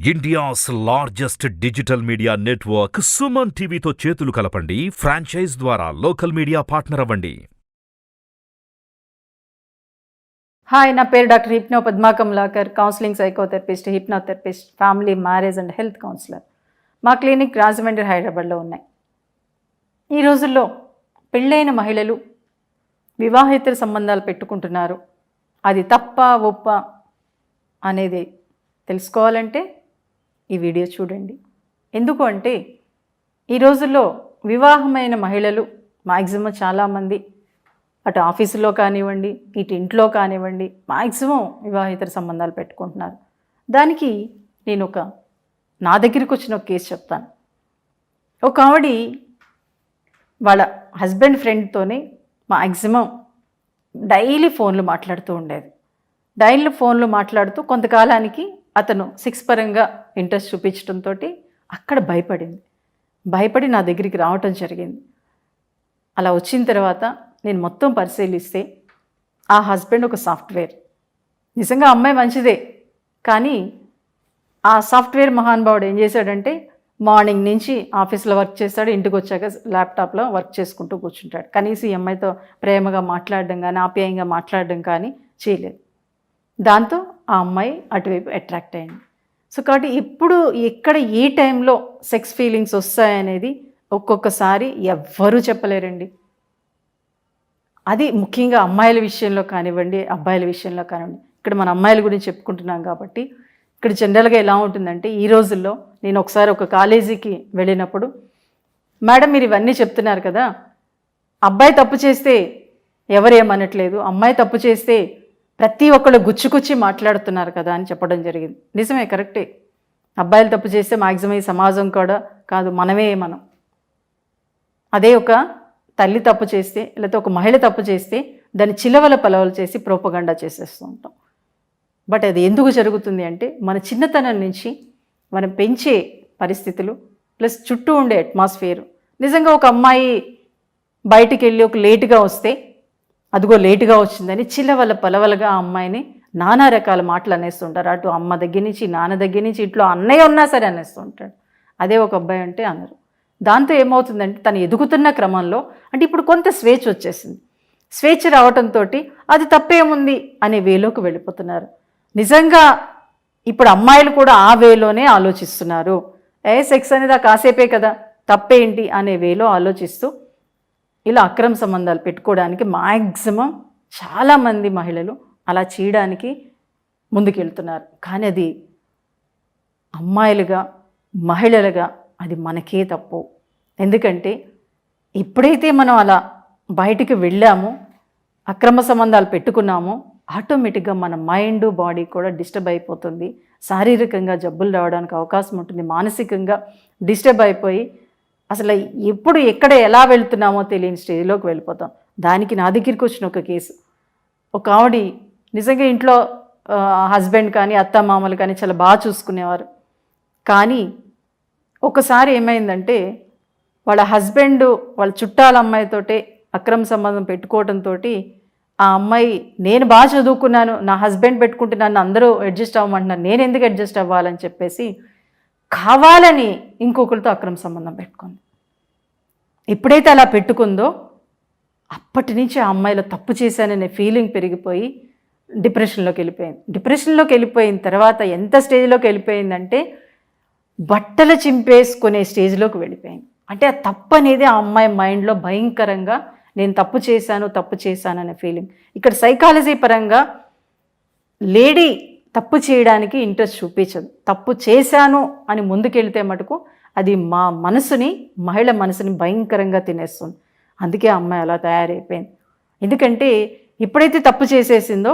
India's largest digital media network Suman టీవీతో చేతులు కలపండి. ఫ్రాంచైజ్ ద్వారా లోకల్ మీడియా పార్ట్నర్ అవ్వండి. హాయ్, నా పేరు doctor Hypno Padma Kamalakar, counselling psychotherapist, hypnotherapist, family, marriage and health counsellor. మా క్లినిక్ రాజమండ్రి, హైదరాబాద్లో ఉన్నాయి. ఈ రోజుల్లో పెళ్ళైన మహిళలు వివాహేతర సంబంధాలు పెట్టుకుంటున్నారు. అది తప్ప ఒప్ప అనేది తెలుసుకోవాలంటే ఈ వీడియో చూడండి. ఎందుకు అంటే ఈ రోజుల్లో వివాహమైన మహిళలు మ్యాక్సిమం చాలామంది అటు ఆఫీసులో కానివ్వండి, ఇటు ఇంట్లో కానివ్వండి, మ్యాక్సిమం వివాహేతర సంబంధాలు పెట్టుకుంటున్నారు. దానికి నేను నా దగ్గరికి వచ్చిన ఒక కేసు చెప్తాను. ఒక ఆవిడ వాళ్ళ హస్బెండ్ ఫ్రెండ్తోనే మ్యాక్సిమం డైలీ ఫోన్లు మాట్లాడుతూ ఉండేది. డైలీ ఫోన్లు మాట్లాడుతూ కొంతకాలానికి అతను సెక్స్ పరంగా ఇంట్రెస్ట్ చూపించడంతో అక్కడ భయపడి నా దగ్గరికి రావటం జరిగింది. అలా వచ్చిన తర్వాత నేను మొత్తం పరిశీలిస్తే ఆ హస్బెండ్ ఒక సాఫ్ట్వేర్. నిజంగా అమ్మాయి మంచిదే, కానీ ఆ సాఫ్ట్వేర్ మహానుభావుడు ఏం చేశాడంటే మార్నింగ్ నుంచి ఆఫీస్లో వర్క్ చేస్తాడు, ఇంటికి వచ్చాక ల్యాప్టాప్లో వర్క్ చేసుకుంటూ కూర్చుంటాడు. కనీసం ఈ అమ్మాయితో ప్రేమగా మాట్లాడడం కానీ, ఆప్యాయంగా మాట్లాడడం కానీ చేయలేదు. దాంతో ఆ అమ్మాయి అటువైపు అట్రాక్ట్ అయింది. సో కాబట్టి ఇప్పుడు ఎక్కడ ఏ టైంలో సెక్స్ ఫీలింగ్స్ వస్తాయనేది ఒక్కొక్కసారి ఎవ్వరూ చెప్పలేరండి. అది ముఖ్యంగా అమ్మాయిల విషయంలో కానివ్వండి, అబ్బాయిల విషయంలో కానివ్వండి. ఇక్కడ మన అమ్మాయిల గురించి చెప్పుకుంటున్నాం కాబట్టి ఇక్కడ జనరల్గా ఎలా ఉంటుందంటే, ఈ రోజుల్లో నేను ఒకసారి ఒక కాలేజీకి వెళ్ళినప్పుడు, మేడం మీరు ఇవన్నీ చెప్తున్నారు కదా, అబ్బాయి తప్పు చేస్తే ఎవరేమనట్లేదు, అమ్మాయి తప్పు చేస్తే ప్రతి ఒక్కళ్ళు గుచ్చుకుచ్చి మాట్లాడుతున్నారు కదా అని చెప్పడం జరిగింది. నిజమే, కరెక్టే. అబ్బాయిలు తప్పు చేస్తే మ్యాక్సిమం ఈ సమాజం కూడా కాదు, మనం అదే ఒక తల్లి తప్పు చేస్తే, లేకపోతే ఒక మహిళ తప్పు చేస్తే దాన్ని చిలవల పలవలు చేసి ప్రోపగండా చేసేస్తూ ఉంటాం. బట్ అది ఎందుకు జరుగుతుంది అంటే మన చిన్నతనం నుంచి మనం పెంచే పరిస్థితులు ప్లస్ చుట్టూ ఉండే అట్మాస్ఫియర్. నిజంగా ఒక అమ్మాయి బయటికి వెళ్ళి ఒక లేటుగా వస్తే, అదిగో లేటుగా వచ్చిందని చిలవల పలవలుగా ఆ అమ్మాయిని నానా రకాల మాటలు అనేస్తుంటారు. అటు అమ్మ దగ్గర నుంచి, నాన్న దగ్గర నుంచి, ఇంట్లో అన్నయ్య ఉన్నా సరే అనేస్తుంటాడు. అదే ఒక అబ్బాయి అంటే అనరు. దాంతో ఏమవుతుందంటే తను ఎదుగుతున్న క్రమంలో అంటే ఇప్పుడు కొంత స్వేచ్ఛ వచ్చేసింది. స్వేచ్ఛ రావటంతో అది తప్పేముంది అనే వేలోకి వెళ్ళిపోతున్నారు. నిజంగా ఇప్పుడు అమ్మాయిలు కూడా ఆ వేలోనే ఆలోచిస్తున్నారు. సెక్స్ అనేది కాసేపే కదా, తప్పేంటి అనే వేలో ఆలోచిస్తూ ఇలా అక్రమ సంబంధాలు పెట్టుకోవడానికి మ్యాక్సిమం చాలామంది మహిళలు అలా చేయడానికి ముందుకెళ్తున్నారు. కానీ అది అమ్మాయిలుగా, మహిళలుగా అది మనకే తప్పు. ఎందుకంటే ఎప్పుడైతే మనం అలా బయటికి వెళ్ళామో, అక్రమ సంబంధాలు పెట్టుకున్నామో, ఆటోమేటిక్గా మన మైండ్, బాడీ కూడా డిస్టర్బ్ అయిపోతుంది. శారీరకంగా జబ్బులు రావడానికి అవకాశం ఉంటుంది. మానసికంగా డిస్టర్బ్ అయిపోయి అసలు ఎప్పుడు ఎక్కడ ఎలా వెళ్తున్నామో తెలియని స్టేజ్లోకి వెళ్ళిపోతాం. దానికి నా దగ్గరికి వచ్చిన ఒక కేసు, ఒక ఆవిడ నిజంగా ఇంట్లో హస్బెండ్ కానీ అత్తమామలు కానీ చాలా బాగా చూసుకునేవారు. కానీ ఒకసారి ఏమైందంటే వాళ్ళ హస్బెండ్ వాళ్ళ చుట్టాల అమ్మాయితోటే అక్రమ సంబంధం పెట్టుకోవడంతో ఆ అమ్మాయి, నేను బాగా చదువుకున్నాను, నా హస్బెండ్ పెట్టుకుంటే నన్ను అందరూ అడ్జస్ట్ అవ్వమంటున్నారు, నేను ఎందుకు అడ్జస్ట్ అవ్వాలని చెప్పేసి కావాలని ఇంకొకరితో అక్రమ సంబంధం పెట్టుకుంది. ఎప్పుడైతే అలా పెట్టుకుందో అప్పటి నుంచి ఆ అమ్మాయిలో తప్పు చేశాననే ఫీలింగ్ పెరిగిపోయి డిప్రెషన్లోకి వెళ్ళిపోయిన తర్వాత ఎంత స్టేజ్లోకి వెళ్ళిపోయిందంటే బట్టలు చింపేసుకునే స్టేజ్లోకి వెళ్ళిపోయింది. అంటే ఆ తప్పు అనేది ఆ అమ్మాయి మైండ్లో భయంకరంగా, నేను తప్పు చేశాను అనే ఫీలింగ్. ఇక్కడ సైకాలజీ పరంగా లేడీ తప్పు చేయడానికి ఇంట్రెస్ట్ చూపించదు. తప్పు చేశాను అని ముందుకెళ్తే మటుకు అది మహిళ మనసుని భయంకరంగా తినేస్తుంది. అందుకే ఆ అమ్మాయి అలా తయారైపోయింది. ఎందుకంటే ఎప్పుడైతే తప్పు చేసేసిందో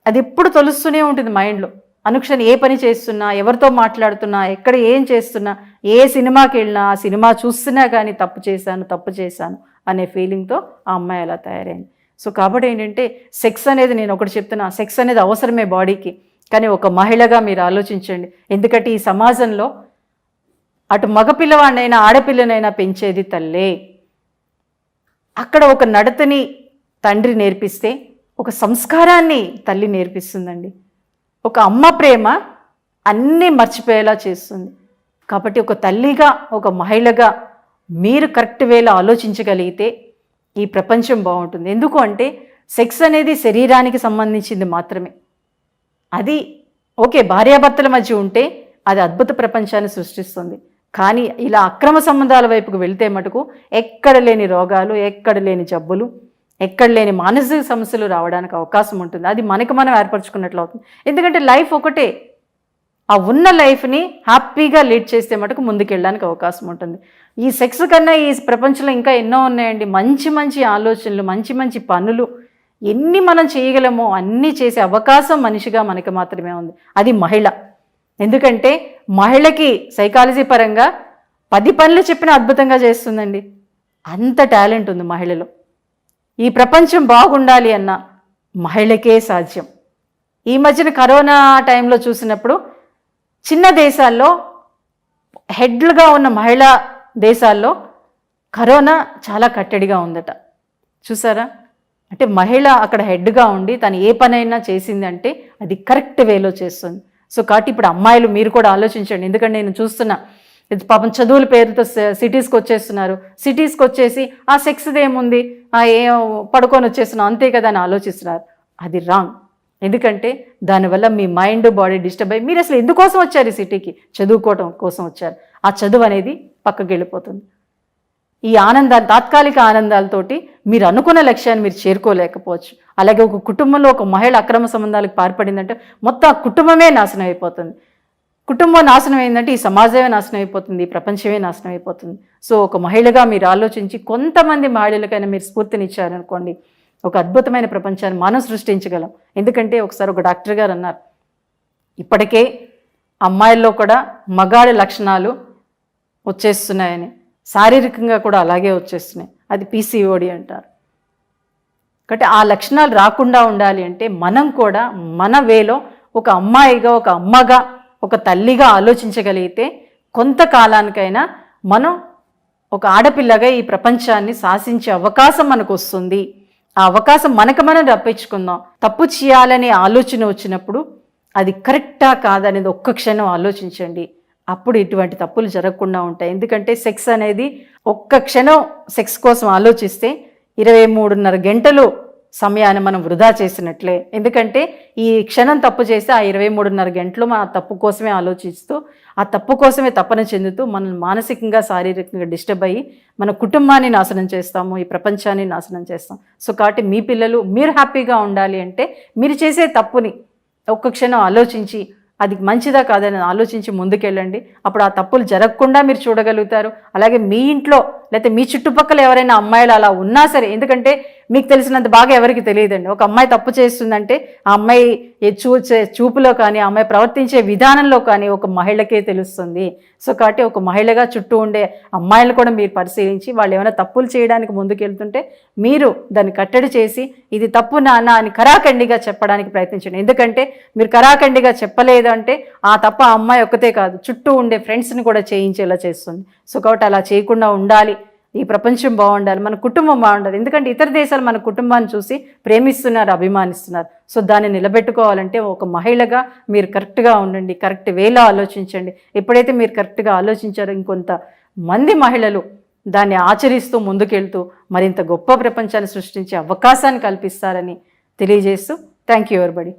అది ఎప్పుడు తొలుస్తూనే ఉంటుంది మైండ్లో. అనుక్షణం ఏ పని చేస్తున్నా, ఎవరితో మాట్లాడుతున్నా, ఎక్కడ ఏం చేస్తున్నా, ఏ సినిమాకి వెళ్ళినా, ఆ సినిమా చూస్తున్నా కానీ తప్పు చేశాను అనే ఫీలింగ్తో ఆ అమ్మాయి అలా తయారైంది. సో కాబట్టి ఏంటంటే సెక్స్ అనేది, నేను ఒకటి చెప్తున్నా, సెక్స్ అనేది అవసరమే బాడీకి. కానీ ఒక మహిళగా మీరు ఆలోచించండి. ఎందుకంటే ఈ సమాజంలో అటు మగపిల్లవాడినైనా ఆడపిల్లనైనా పెంచేది తల్లే. అక్కడ ఒక నడతని తండ్రి నేర్పిస్తే ఒక సంస్కారాన్ని తల్లి నేర్పిస్తుందండి. ఒక అమ్మ ప్రేమ అన్నీ మర్చిపోయేలా చేస్తుంది. కాబట్టి ఒక తల్లిగా, ఒక మహిళగా మీరు కరెక్ట్ వేలో ఆలోచించగలిగితే ఈ ప్రపంచం బాగుంటుంది. ఎందుకు అంటే సెక్స్ అనేది శరీరానికి సంబంధించింది మాత్రమే. అది ఓకే, భార్యాభర్తల మధ్య ఉంటే అది అద్భుత ప్రపంచాన్ని సృష్టిస్తుంది. కానీ ఇలా అక్రమ సంబంధాల వైపుకు వెళ్తే మటుకు ఎక్కడ లేని రోగాలు, ఎక్కడ లేని జబ్బులు, ఎక్కడ లేని మానసిక సమస్యలు రావడానికి అవకాశం ఉంటుంది. అది మనకు మనం ఏర్పరచుకున్నట్లు అవుతుంది. ఎందుకంటే లైఫ్ ఒకటే, ఆ ఉన్న లైఫ్ని హ్యాపీగా లీడ్ చేస్తే మటుకు ముందుకెళ్ళడానికి అవకాశం ఉంటుంది. ఈ సెక్స్ కన్నా ఈ ప్రపంచంలో ఇంకా ఎన్నో ఉన్నాయండి. మంచి మంచి ఆలోచనలు, మంచి మంచి పనులు ఎన్ని మనం చేయగలమో అన్నీ చేసే అవకాశం మనిషిగా మనకి మాత్రమే ఉంది. అది మహిళ. ఎందుకంటే మహిళకి సైకాలజీ పరంగా 10 పనులు చెప్పినా అద్భుతంగా చేస్తుందండి. అంత టాలెంట్ ఉంది మహిళలో. ఈ ప్రపంచం బాగుండాలి అన్న మహిళకే సాధ్యం. ఈ మధ్యన కరోనా టైంలో చూసినప్పుడు చిన్న దేశాల్లో హెడ్లుగా ఉన్న మహిళా దేశాల్లో కరోనా చాలా కట్టడిగా ఉందట. చూసారా? అంటే మహిళ అక్కడ హెడ్గా ఉండి తను ఏ పనైనా చేసిందంటే అది కరెక్ట్ వేలో చేస్తుంది. సో కాబట్టి ఇప్పుడు అమ్మాయిలు మీరు కూడా ఆలోచించండి. ఎందుకంటే నేను చూస్తున్నా పాపం చదువుల పేరుతో సిటీస్కి వచ్చేస్తున్నారు. సిటీస్కి వచ్చేసి ఆ సెక్స్ది ఏముంది, ఏ పడుకొని వచ్చేస్తున్నాం అంతే కదా అని ఆలోచిస్తున్నారు. అది రాంగ్. ఎందుకంటే దానివల్ల మీ మైండ్ బాడీ డిస్టర్బ్ అయ్యి మీరు అసలు ఎందుకోసం వచ్చారు ఈ సిటీకి? చదువుకోవటం కోసం వచ్చారు. ఆ చదువు అనేది పక్కకి వెళ్ళిపోతుంది. ఈ ఆనందాలు, తాత్కాలిక ఆనందాలతోటి మీరు అనుకున్న లక్ష్యాన్ని మీరు చేరుకోలేకపోవచ్చు. అలాగే ఒక కుటుంబంలో ఒక మహిళ అక్రమ సంబంధాలకు పాల్పడిందంటే మొత్తం ఆ కుటుంబమే నాశనం అయిపోతుంది. కుటుంబం నాశనం అయిందంటే ఈ సమాజమే నాశనం అయిపోతుంది, ఈ ప్రపంచమే నాశనం అయిపోతుంది. సో ఒక మహిళగా మీరు ఆలోచించి కొంతమంది మహిళలకైనా మీరు స్ఫూర్తినిచ్చారనుకోండి, ఒక అద్భుతమైన ప్రపంచాన్ని మనం సృష్టించగలం. ఎందుకంటే ఒకసారి ఒక డాక్టర్ గారు అన్నారు, ఇప్పటికే అమ్మాయిల్లో కూడా మగాడి లక్షణాలు వచ్చేస్తున్నాయని, శారీరకంగా కూడా అలాగే వచ్చేస్తున్నాయి. అది PCOD అంటారు. కాబట్టి ఆ లక్షణాలు రాకుండా ఉండాలి అంటే మనం కూడా మన వేలో ఒక అమ్మాయిగా, ఒక అమ్మగా, ఒక తల్లిగా ఆలోచించగలిగితే కొంతకాలానికైనా మనం ఒక ఆడపిల్లగా ఈ ప్రపంచాన్ని శాసించే అవకాశం మనకు వస్తుంది. ఆ అవకాశం మనకు మనం రప్పించుకుందాం. తప్పు చేయాలనే ఆలోచన వచ్చినప్పుడు అది కరెక్టా కాదనేది ఒక్క క్షణం ఆలోచించండి. అప్పుడు ఇటువంటి తప్పులు జరగకుండా ఉంటాయి. ఎందుకంటే సెక్స్ అనేది ఒక్క క్షణం సెక్స్ కోసం ఆలోచిస్తే 23.5 గంటలు సమయాన్ని మనం వృధా చేసినట్లే. ఎందుకంటే ఈ క్షణం తప్పు చేస్తే ఆ 23.5 గంటలు మన తప్పు కోసమే ఆలోచిస్తూ, ఆ తప్పు కోసమే తపన చెందుతూ మనం మానసికంగా, శారీరకంగా డిస్టర్బ్ అయ్యి మన కుటుంబాన్ని నాశనం చేస్తాము, ఈ ప్రపంచాన్ని నాశనం చేస్తాం. సో కాబట్టి మీ పిల్లలు మీరు హ్యాపీగా ఉండాలి అంటే మీరు చేసే తప్పుని ఒక్క క్షణం ఆలోచించి అది మంచిదా కాదని ఆలోచించి ముందుకెళ్ళండి. అప్పుడు ఆ తప్పులు జరగకుండా మీరు చూడగలుగుతారు. అలాగే మీ ఇంట్లో లేకపోతే మీ చుట్టుపక్కల ఎవరైనా అమ్మాయిలు అలా ఉన్నా సరే, ఎందుకంటే మీకు తెలిసినంత బాగా ఎవరికి తెలియదండి. ఒక అమ్మాయి తప్పు చేస్తుందంటే ఆ అమ్మాయి చూపులో కానీ, ఆ అమ్మాయి ప్రవర్తించే విధానంలో కానీ ఒక మహిళకే తెలుస్తుంది. సో కాబట్టి ఒక మహిళగా చుట్టూ ఉండే అమ్మాయిలు కూడా మీరు పరిశీలించి వాళ్ళు ఏమైనా తప్పులు చేయడానికి ముందుకెళ్తుంటే మీరు దాన్ని కట్టడి చేసి ఇది తప్పు నాన్న అని కరాఖండిగా చెప్పడానికి ప్రయత్నించండి. ఎందుకంటే మీరు కరాఖండిగా చెప్పలేదు అంటే ఆ తప్ప ఆ అమ్మాయి ఒక్కతే కాదు, చుట్టూ ఉండే ఫ్రెండ్స్ని కూడా చేయించేలా చేస్తుంది. సో కాబట్టి అలా చేయకుండా ఉండాలి. ఈ ప్రపంచం బాగుండాలి, మన కుటుంబం బాగుండాలి. ఎందుకంటే ఇతర దేశాలు మన కుటుంబాన్ని చూసి ప్రేమిస్తున్నారు, అభిమానిస్తున్నారు. సో దాన్ని నిలబెట్టుకోవాలంటే ఒక మహిళగా మీరు కరెక్ట్గా ఉండండి, కరెక్ట్ వేలో ఆలోచించండి. ఎప్పుడైతే మీరు కరెక్ట్గా ఆలోచించారో ఇంకొంత మంది మహిళలు దాన్ని ఆచరిస్తూ ముందుకెళ్తూ మరింత గొప్ప ప్రపంచాన్ని సృష్టించే అవకాశాన్ని కల్పిస్తారని తెలియజేస్తూ థ్యాంక్ యూ ఎవరిబడి.